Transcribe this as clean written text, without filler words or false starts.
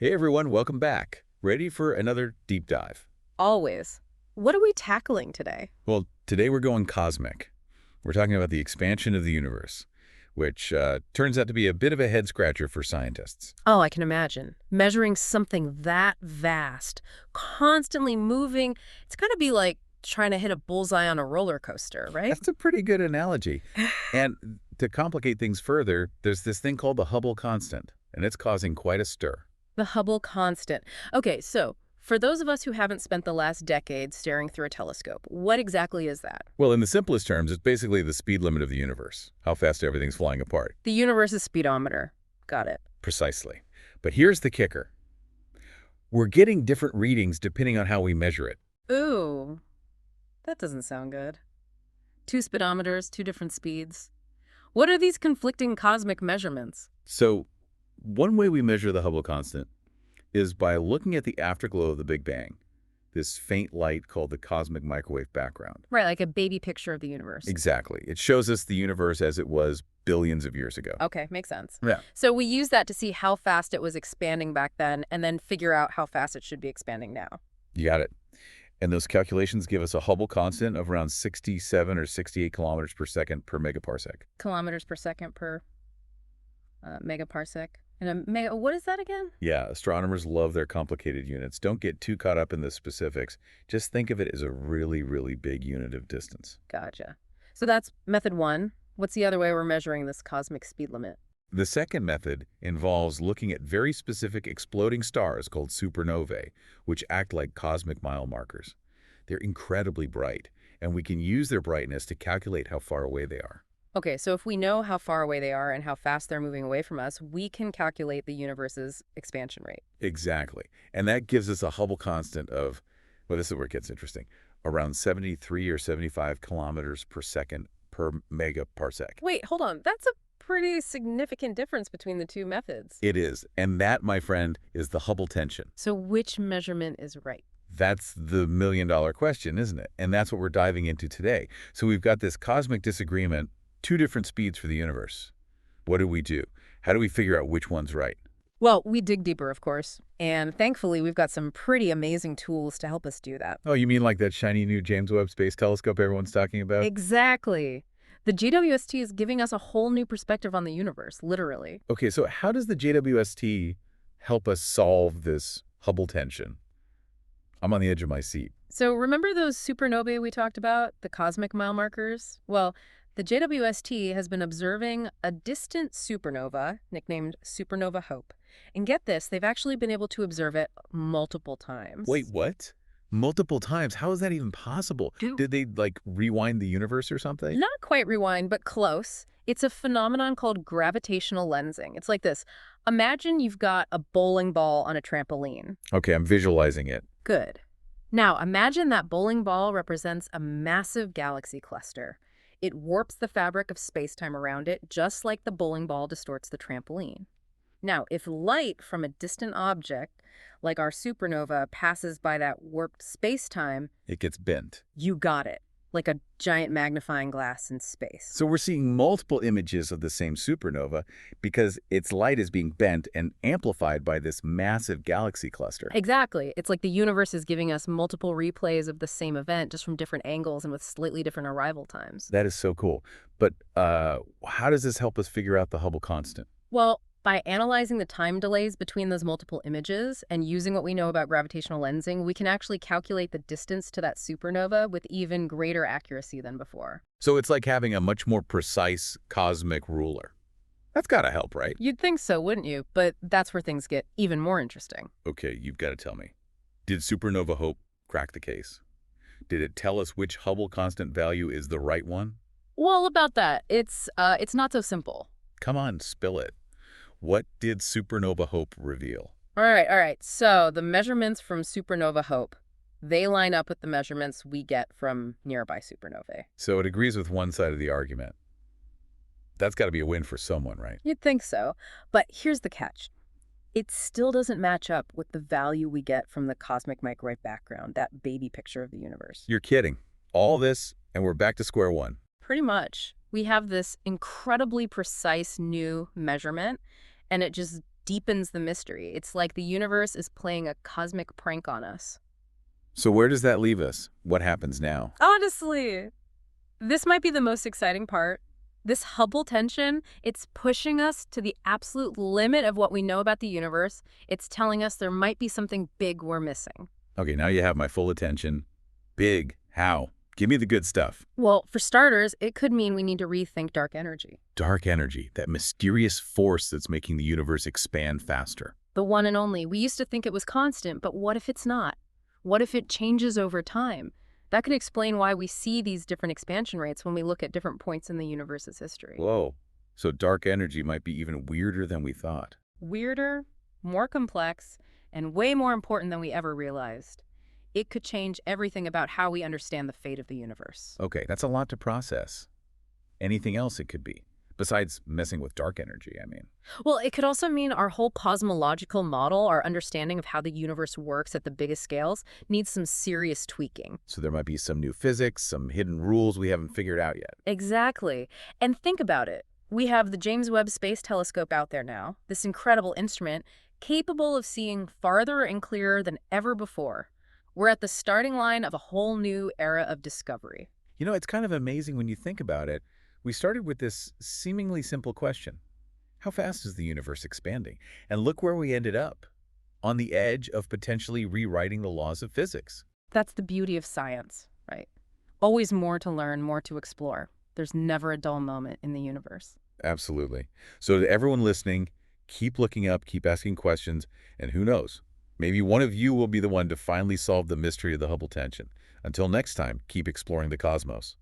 Hey everyone, welcome back. Ready for another deep dive? Always. What are we tackling today? Well, today we're going cosmic. We're talking about the expansion of the universe, which turns out to be a bit of a head-scratcher for scientists. Oh, I can imagine. Measuring something that vast, constantly moving, it's got to be like trying to hit a bullseye on a roller coaster, right? That's a pretty good analogy. And to complicate things further, there's this thing called the Hubble constant, and it's causing quite a stir. The Hubble constant. Okay, so for those of us who haven't spent the last decade staring through a telescope, what exactly is that? Well, in the simplest terms, it's basically the speed limit of the universe, how fast everything's flying apart. The universe's speedometer. Got it. Precisely. But here's the kicker. We're getting different readings depending on how we measure it. Ooh, that doesn't sound good. Two speedometers, two different speeds. What are these conflicting cosmic measurements? So one way we measure the Hubble constant is by looking at the afterglow of the Big Bang, this faint light called the cosmic microwave background. Right, like a baby picture of the universe. Exactly. It shows us the universe as it was billions of years ago. Okay, makes sense. Yeah. So we use that to see how fast it was expanding back then and then figure out how fast it should be expanding now. You got it. And those calculations give us a Hubble constant of around 67 or 68 kilometers per second per megaparsec. Kilometers per second per megaparsec. And what is that again? Yeah, astronomers love their complicated units. Don't get too caught up in the specifics. Just think of it as a really, really big unit of distance. Gotcha. So that's method one. What's the other way we're measuring this cosmic speed limit? The second method involves looking at very specific exploding stars called supernovae, which act like cosmic mile markers. They're incredibly bright, and we can use their brightness to calculate how far away they are. Okay, so if we know how far away they are and how fast they're moving away from us, we can calculate the universe's expansion rate. Exactly. And that gives us a Hubble constant of, well, this is where it gets interesting, around 73 or 75 kilometers per second per megaparsec. Wait, hold on. That's a pretty significant difference between the two methods. It is. And that, my friend, is the Hubble tension. So which measurement is right? That's the million-dollar question, isn't it? And that's what we're diving into today. So we've got this cosmic disagreement, two different speeds for the universe. What do we do? How do we figure out which one's right? Well, we dig deeper, of course, and thankfully we've got some pretty amazing tools to help us do that. Oh, you mean like that shiny new James Webb Space Telescope everyone's talking about? Exactly. The JWST is giving us a whole new perspective on the universe, literally. Okay, so how does the JWST help us solve this Hubble tension? I'm on the edge of my seat. So remember those supernovae we talked about, the cosmic mile markers? Well, the JWST has been observing a distant supernova, nicknamed Supernova H0pe. And get this, they've actually been able to observe it multiple times. Wait, what? Multiple times? How is that even possible? Did they, like, rewind the universe or something? Not quite rewind, but close. It's a phenomenon called gravitational lensing. It's like this. Imagine you've got a bowling ball on a trampoline. Okay, I'm visualizing it. Good. Now, imagine that bowling ball represents a massive galaxy cluster. It warps the fabric of space-time around it, just like the bowling ball distorts the trampoline. Now, if light from a distant object, like our supernova, passes by that warped space-time, It gets bent. you got it, like a giant magnifying glass in space. So we're seeing multiple images of the same supernova because its light is being bent and amplified by this massive galaxy cluster. Exactly. It's like the universe is giving us multiple replays of the same event, just from different angles and with slightly different arrival times. That is so cool. But how does this help us figure out the Hubble constant? Well, by analyzing the time delays between those multiple images and using what we know about gravitational lensing, we can actually calculate the distance to that supernova with even greater accuracy than before. So it's like having a much more precise cosmic ruler. That's got to help, right? You'd think so, wouldn't you? But that's where things get even more interesting. Okay, you've got to tell me. Did Supernova H0pe crack the case? Did it tell us which Hubble constant value is the right one? Well, about that, it's not so simple. Come on, spill it. What did Supernova H0pe reveal? All right. So the measurements from Supernova H0pe, they line up with the measurements we get from nearby supernovae. So it agrees with one side of the argument. That's got to be a win for someone, right? You'd think so. But here's the catch. It still doesn't match up with the value we get from the cosmic microwave background, that baby picture of the universe. You're kidding. All this, and we're back to square one. Pretty much. We have this incredibly precise new measurement, and it just deepens the mystery. It's like the universe is playing a cosmic prank on us. So where does that leave us? What happens now? Honestly, this might be the most exciting part. This Hubble tension, it's pushing us to the absolute limit of what we know about the universe. It's telling us there might be something big we're missing. Okay, now you have my full attention. Big. How? Give me the good stuff. Well, for starters, it could mean we need to rethink dark energy. Dark energy, that mysterious force that's making the universe expand faster. The one and only. We used to think it was constant, but what if it's not? What if it changes over time? That could explain why we see these different expansion rates when we look at different points in the universe's history. Whoa. So dark energy might be even weirder than we thought. Weirder, more complex, and way more important than we ever realized. It could change everything about how we understand the fate of the universe. Okay, that's a lot to process. Anything else it could be, besides messing with dark energy, I mean. Well, it could also mean our whole cosmological model, our understanding of how the universe works at the biggest scales, needs some serious tweaking. So there might be some new physics, some hidden rules we haven't figured out yet. Exactly. And think about it. We have the James Webb Space Telescope out there now, this incredible instrument capable of seeing farther and clearer than ever before. We're at the starting line of a whole new era of discovery. You know, it's kind of amazing when you think about it. We started with this seemingly simple question. How fast is the universe expanding? And look where we ended up. On the edge of potentially rewriting the laws of physics. That's the beauty of science, right? Always more to learn, more to explore. There's never a dull moment in the universe. Absolutely. So to everyone listening, keep looking up, keep asking questions, and who knows, maybe one of you will be the one to finally solve the mystery of the Hubble tension. Until next time, keep exploring the cosmos.